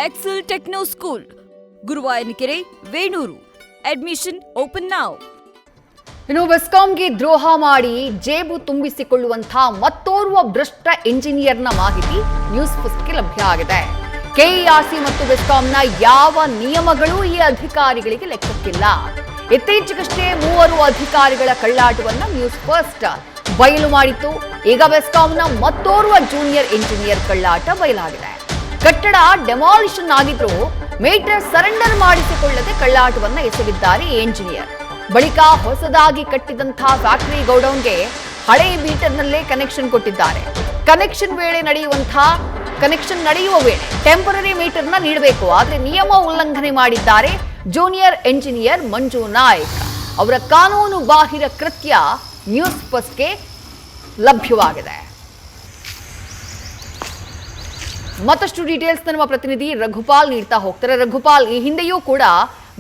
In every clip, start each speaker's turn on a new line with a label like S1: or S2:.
S1: Excel Techno School, Guruvayanakere, Venur. Admission open now.
S2: ಇನ್ನು ಬೆಸ್ಕಾಂಗೆ ದ್ರೋಹ ಮಾಡಿ ಜೇಬು ತುಂಬಿಸಿಕೊಳ್ಳುವಂತಹ ಮತ್ತೋರ್ವ ಭ್ರಷ್ಟ ಇಂಜಿನಿಯರ್ನ ಮಾಹಿತಿ ನ್ಯೂಸ್ ಫಸ್ಟ್ಗೆ ಲಭ್ಯ ಆಗಿದೆ. ಕೆಇಆರ್ಸಿ ಮತ್ತು ಬೆಸ್ಕಾಂನ ಯಾವ ನಿಯಮಗಳು ಈ ಅಧಿಕಾರಿಗಳಿಗೆ ಲೆಕ್ಕಕ್ಕಿಲ್ಲ. ಇತ್ತೀಚೆಗಷ್ಟೇ 3 ಅಧಿಕಾರಿಗಳ ಕಳ್ಳಾಟವನ್ನ ನ್ಯೂಸ್ ಫಸ್ಟ್ ಬಯಲು ಮಾಡಿತ್ತು. ಈಗ ಬೆಸ್ಕಾಂನ ಮತ್ತೋರ್ವ ಜೂನಿಯರ್ ಇಂಜಿನಿಯರ್ ಕಳ್ಳಾಟ ಬಯಲಾಗಿದೆ. ಕಟ್ಟಡ ಡೆಮಾಲಿಷನ್ ಆಗಿದ್ರೂ ಮೀಟರ್ ಸರೆಂಡರ್ ಮಾಡಿಸಿಕೊಳ್ಳದೆ ಕಳ್ಳಾಟವನ್ನ ಎಸಗಿದ್ದಾರೆ ಈ ಇಂಜಿನಿಯರ್. ಬಳಿಕ ಹೊಸದಾಗಿ ಕಟ್ಟಿದಂತಹ ಫ್ಯಾಕ್ಟರಿ ಗೋಡೌನ್ಗೆ ಹಳೆ ಮೀಟರ್ನಲ್ಲೇ ಕನೆಕ್ಷನ್ ಕೊಟ್ಟಿದ್ದಾರೆ. ಕನೆಕ್ಷನ್ ನಡೆಯುವ ವೇಳೆ ಟೆಂಪರರಿ ಮೀಟರ್ನ ನೀಡಬೇಕು. ಆದರೆ ನಿಯಮ ಉಲ್ಲಂಘನೆ ಮಾಡಿದ್ದಾರೆ ಜೂನಿಯರ್ ಇಂಜಿನಿಯರ್ ಮಂಜು ನಾಯ್ಕ್. ಅವರ ಕಾನೂನು ಬಾಹಿರ ಕೃತ್ಯ ನ್ಯೂಸ್ ಫಸ್ಟ್ಗೆ ಲಭ್ಯವಾಗಿದೆ. ಮತ್ತಷ್ಟು ಡೀಟೇಲ್ಸ್ ನಮ್ಮ ಪ್ರತಿನಿಧಿ ರಘುಪಾಲ್ ನೀಡ್ತಾ ಹೋಗ್ತಾರೆ. ರಘುಪಾಲ್, ಈ ಹಿಂದೆಯೂ ಕೂಡ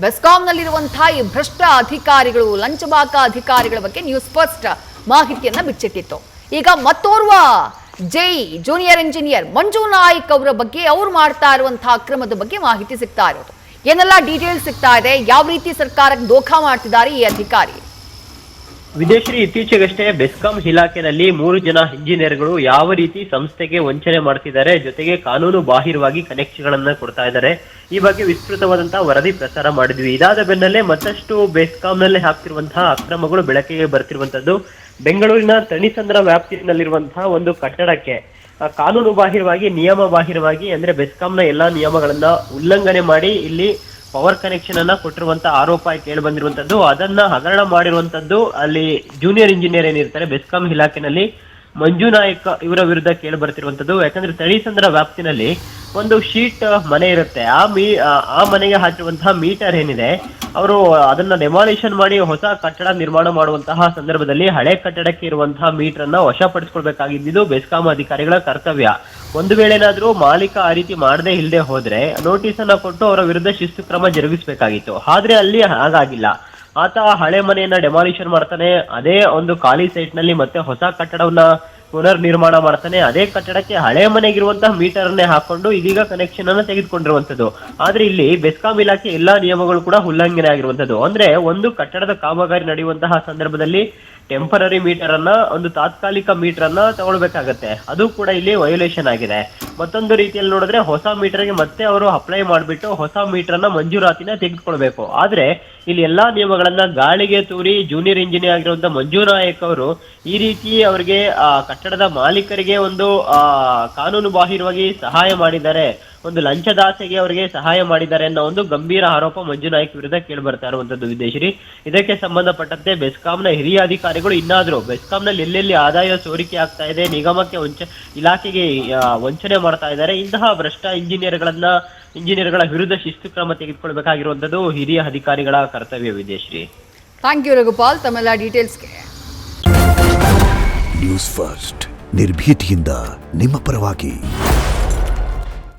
S2: ಬೆಸ್ಕಾಂನಲ್ಲಿರುವಂತಹ ಈ ಭ್ರಷ್ಟ ಅಧಿಕಾರಿಗಳು, ಲಂಚಬಾಕ ಅಧಿಕಾರಿಗಳ ಬಗ್ಗೆ ನ್ಯೂಸ್ ಫಸ್ಟ್ ಮಾಹಿತಿಯನ್ನ ಬಿಚ್ಚಿಟ್ಟಿತ್ತು. ಈಗ ಮತ್ತೋರ್ವ ಜೂನಿಯರ್ ಇಂಜಿನಿಯರ್ ಮಂಜು ನಾಯ್ಕ್ ಅವರ ಬಗ್ಗೆ, ಅವ್ರು ಮಾಡ್ತಾ ಇರುವಂತಹ ಅಕ್ರಮದ ಬಗ್ಗೆ ಮಾಹಿತಿ ಸಿಗ್ತಾ ಇರೋದು. ಏನೆಲ್ಲ ಡೀಟೇಲ್ಸ್ ಸಿಗ್ತಾ ಇದೆ? ಯಾವ ರೀತಿ ಸರ್ಕಾರಕ್ಕೆ ದೋಖಾ ಮಾಡ್ತಿದ್ದಾರೆ ಈ ಅಧಿಕಾರಿ?
S3: ವಿದೇಶಿ ಇತ್ತೀಚೆಗಷ್ಟೇ ಬೆಸ್ಕಾಂ ಇಲಾಖೆಯಲ್ಲಿ 3 ಜನ ಇಂಜಿನಿಯರ್ಗಳು ಯಾವ ರೀತಿ ಸಂಸ್ಥೆಗೆ ವಂಚನೆ ಮಾಡ್ತಿದ್ದಾರೆ, ಜೊತೆಗೆ ಕಾನೂನು ಬಾಹಿರವಾಗಿ ಕನೆಕ್ಷನ್ ಗಳನ್ನ ಕೊಡ್ತಾ ಇದ್ದಾರೆ, ಈ ಬಗ್ಗೆ ವಿಸ್ತೃತವಾದಂತಹ ವರದಿ ಪ್ರಸಾರ ಮಾಡಿದ್ವಿ. ಇದಾದ ಬೆನ್ನಲ್ಲೇ ಮತ್ತಷ್ಟು ಬೆಸ್ಕಾಂನಲ್ಲಿ ಆಗ್ತಿರುವಂತಹ ಅಕ್ರಮಗಳು ಬೆಳಕಿಗೆ ಬರ್ತಿರುವಂತದ್ದು. ಬೆಂಗಳೂರಿನ ತಣಿಸಂದ್ರ ವ್ಯಾಪ್ತಿಯಲ್ಲಿರುವಂತಹ ಒಂದು ಕಟ್ಟಡಕ್ಕೆ ಕಾನೂನು ಬಾಹಿರವಾಗಿ, ನಿಯಮ ಬಾಹಿರವಾಗಿ, ಅಂದ್ರೆ ಬೆಸ್ಕಾಂನ ಎಲ್ಲಾ ನಿಯಮಗಳನ್ನ ಉಲ್ಲಂಘನೆ ಮಾಡಿ ಇಲ್ಲಿ ಪವರ್ ಕನೆಕ್ಷನ್ ಅನ್ನ ಕೊಟ್ಟಿರುವಂತಹ ಆರೋಪ ಕೇಳಿ ಬಂದಿರುವಂತದ್ದು. ಅದನ್ನ ಹಗರಣ ಮಾಡಿರುವಂತದ್ದು ಅಲ್ಲಿ ಜೂನಿಯರ್ ಇಂಜಿನಿಯರ್ ಏನಿರ್ತಾರೆ ಬೆಸ್ಕಾಂ ಇಲಾಖೆನಲ್ಲಿ ಮಂಜು ನಾಯಕ್ ಇವರ ವಿರುದ್ಧ ಕೇಳಿ ಬರ್ತಿರುವಂತದ್ದು. ಯಾಕಂದ್ರೆ ತಣಿಸಂದ್ರ ವ್ಯಾಪ್ತಿನಲ್ಲಿ ಒಂದು ಶೀಟ್ ಮನೆ ಇರುತ್ತೆ. ಆ ಮನೆಗೆ ಹಾಕಿರುವಂತಹ ಮೀಟರ್ ಏನಿದೆ, ಅವರು ಅದನ್ನ ಡೆಮಾಲಿಷನ್ ಮಾಡಿ ಹೊಸ ಕಟ್ಟಡ ನಿರ್ಮಾಣ ಮಾಡುವಂತಹ ಸಂದರ್ಭದಲ್ಲಿ ಹಳೆ ಕಟ್ಟಡಕ್ಕೆ ಇರುವಂತಹ ಮೀಟರ್ ಅನ್ನ ವಶಪಡಿಸಿಕೊಳ್ಬೇಕಾಗಿದ್ದು ಬೆಸ್ಕಾಂ ಅಧಿಕಾರಿಗಳ ಕರ್ತವ್ಯ. ಒಂದು ವೇಳೆನಾದ್ರೂ ಮಾಲೀಕ ಆ ರೀತಿ ಮಾಡದೆ ಇಲ್ಲದೆ ಹೋದ್ರೆ ನೋಟಿಸ್ ಅನ್ನ ಕೊಟ್ಟು ಅವರ ವಿರುದ್ಧ ಶಿಸ್ತು ಕ್ರಮ ಜರುಗಿಸಬೇಕಾಗಿತ್ತು. ಆದ್ರೆ ಅಲ್ಲಿ ಹಾಗಾಗಿಲ್ಲ. ಆತ ಹಳೆ ಮನೆಯನ್ನ ಡೆಮಾಲಿಷನ್ ಮಾಡ್ತಾನೆ, ಅದೇ ಒಂದು ಖಾಲಿ ಸೈಟ್ ನಲ್ಲಿ ಮತ್ತೆ ಹೊಸ ಕಟ್ಟಡವನ್ನ ಪುನರ್ ನಿರ್ಮಾಣ ಮಾಡ್ತಾನೆ. ಅದೇ ಕಟ್ಟಡಕ್ಕೆ ಹಳೆ ಮನೆಗಿರುವಂತಹ ಮೀಟರ್ ಅನ್ನೇ ಹಾಕೊಂಡು ಇದೀಗ ಕನೆಕ್ಷನ್ ಅನ್ನ ತೆಗೆದುಕೊಂಡಿರುವಂತದ್ದು. ಆದ್ರೆ ಇಲ್ಲಿ ಬೆಸ್ಕಾಂ ಇಲಾಖೆ ಎಲ್ಲಾ ನಿಯಮಗಳು ಕೂಡ ಉಲ್ಲಂಘನೆ ಆಗಿರುವಂತದ್ದು. ಅಂದ್ರೆ ಒಂದು ಕಟ್ಟಡದ ಕಾಮಗಾರಿ ನಡೆಯುವಂತಹ ಸಂದರ್ಭದಲ್ಲಿ ಟೆಂಪರರಿ ಮೀಟರ್ ಅನ್ನ, ಒಂದು ತಾತ್ಕಾಲಿಕ ಮೀಟರ್ ಅನ್ನ ತಗೊಳ್ಬೇಕಾಗತ್ತೆ. ಅದು ಕೂಡ ಇಲ್ಲಿ ವಯೋಲೇಷನ್ ಆಗಿದೆ. ಮತ್ತೊಂದು ರೀತಿಯಲ್ಲಿ ನೋಡಿದ್ರೆ ಹೊಸ ಮೀಟರ್ಗೆ ಮತ್ತೆ ಅವರು ಅಪ್ಲೈ ಮಾಡಿಬಿಟ್ಟು ಹೊಸ ಮೀಟರ್ ಅನ್ನ ಮಂಜೂರಾತಿನ ತೆಗೆದುಕೊಳ್ಬೇಕು. ಆದ್ರೆ ಇಲ್ಲಿ ಎಲ್ಲಾ ನಿಯಮಗಳನ್ನ ಗಾಳಿಗೆ ತೂರಿ ಜೂನಿಯರ್ ಇಂಜಿನಿಯರ್ ಆಗಿರುವಂತಹ ಮಂಜು ನಾಯಕ್ ಅವರು ಈ ರೀತಿ ಅವರಿಗೆ ಕಟ್ಟಡದ ಮಾಲೀಕರಿಗೆ ಒಂದು ಕಾನೂನು ಬಾಹಿರವಾಗಿ ಸಹಾಯ ಮಾಡಿದ್ದಾರೆ, ಒಂದು ಲಂಚದಾಸೆಗೆ ಅವರಿಗೆ ಸಹಾಯ ಮಾಡಿದ್ದಾರೆ ಅನ್ನೋ ಒಂದು ಗಂಭೀರ ಆರೋಪ ಮಂಜು ನಾಯ್ಕ್ ವಿರುದ್ಧ ಕೇಳಿ ಬರ್ತಾ ಇರುವಂತದ್ದು ವಿದೇಶಿ. ಇದಕ್ಕೆ ಸಂಬಂಧಪಟ್ಟಂತೆ ಬೆಸ್ಕಾಂನ ಹಿರಿಯ ಅಧಿಕಾರಿಗಳು ಇನ್ನಾದ್ರೂ ಬೆಸ್ಕಾಂನಲ್ಲಿ ಎಲ್ಲೆಲ್ಲಿ ಆದಾಯ ಸೋರಿಕೆ ಆಗ್ತಾ ಇದೆ, ನಿಗಮಕ್ಕೆ ಇಲಾಖೆಗೆ ವಂಚನೆ ಮಾಡ್ತಾ ಇದ್ದಾರೆ, ಇಂತಹ ಭ್ರಷ್ಟ ಇಂಜಿನಿಯರ್ಗಳ ವಿರುದ್ಧ ಶಿಸ್ತು ಕ್ರಮ ತೆಗೆದುಕೊಳ್ಬೇಕಾಗಿರುವಂತದ್ದು ಹಿರಿಯ ಅಧಿಕಾರಿಗಳ ಕರ್ತವ್ಯ ವಿದೇಶಿ.
S2: ಥ್ಯಾಂಕ್ ಯು ರಘುಪಾಲ್ ತಮ್ಮೆಲ್ಲ ಡೀಟೇಲ್ಸ್ಗೆ.
S4: ನ್ಯೂಸ್ ಫಸ್ಟ್ ನಿರ್ಭೀತಿಯಿಂದ ನಿಮ್ಮ ಪರವಾಗಿ.